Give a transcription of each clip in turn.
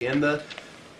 In the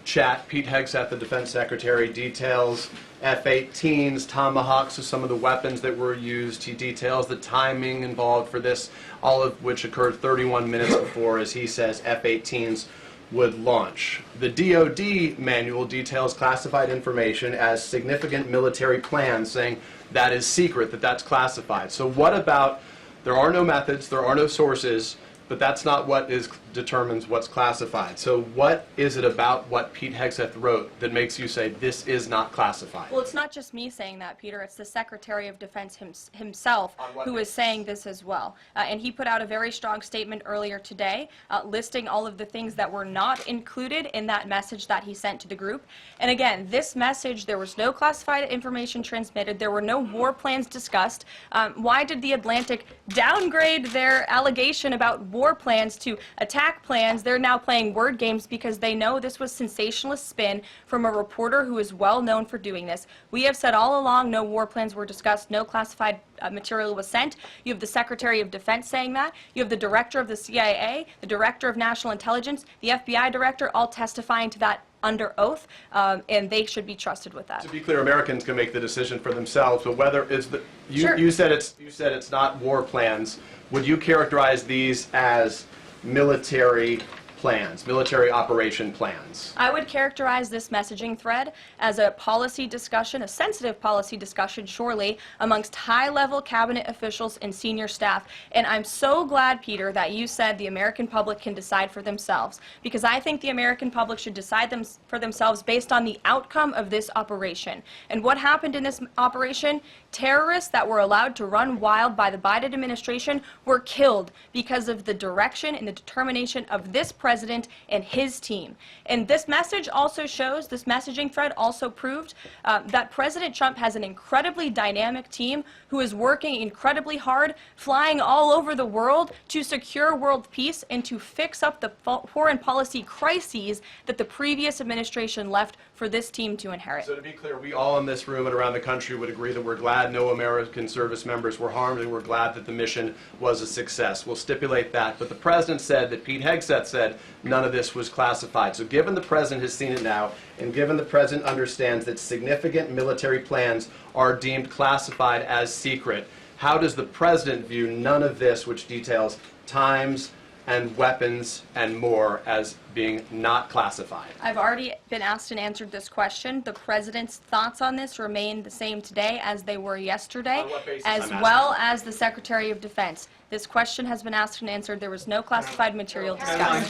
chat, Pete Hegseth, the Defense Secretary, details F-18s, Tomahawks, so some of the weapons that were used. He details the timing involved for this, all of which occurred 31 minutes before, as he says, F-18s would launch. The DoD manual details classified information as significant military plans, saying that is secret, that's classified. So what about, there are no methods, there are no sources, but that's not what determines what's classified. So what is it about what Pete Hegseth wrote that makes you say this is not classified? Well, it's not just me saying that, Peter. It's the Secretary of Defense himself who is saying this as well. And he put out a very strong statement earlier today listing all of the things that were not included in that message that he sent to the group. And again, this message, there was no classified information transmitted. There were no war plans discussed. Why did The Atlantic downgrade their allegation about war plans to attack plans? They're now playing word games because they know this was sensationalist spin from a reporter who is well known for doing this. We have said all along no war plans were discussed, no classified material was sent. You have the Secretary of Defense saying that. You have the Director of the CIA, the Director of National Intelligence, the FBI Director, all testifying to that under oath, and they should be trusted with that. To be clear, Americans can make the decision for themselves, but whether it's Sure. you said it's not war plans. Would you characterize these as military plans, military operation plans? I would characterize this messaging thread as a policy discussion, a sensitive policy discussion, surely, amongst high-level cabinet officials and senior staff. And I'm so glad, Peter, that you said the American public can decide for themselves, because I think the American public should decide for themselves based on the outcome of this operation. And what happened in this operation? Terrorists that were allowed to run wild by the Biden administration were killed because of the direction and the determination of this president and his team. And this message also shows, this messaging thread also proved that President Trump has an incredibly dynamic team who is working incredibly hard, flying all over the world to secure world peace and to fix up the foreign policy crises that the previous administration left for this team to inherit. So to be clear, we all in this room and around the country would agree that we're glad no American service members were harmed, and we're glad that the mission was a success. We'll stipulate that. But the president said that Pete Hegseth said none of this was classified. So given the president has seen it now, and given the president understands that significant military plans are deemed classified as secret, how does the president view none of this, which details times and weapons and more, as being not classified? I've already been asked and answered this question. The president's thoughts on this remain the same today as they were yesterday, On what basis, as well as the Secretary of Defense. This question has been asked and answered. There was no classified material discussed.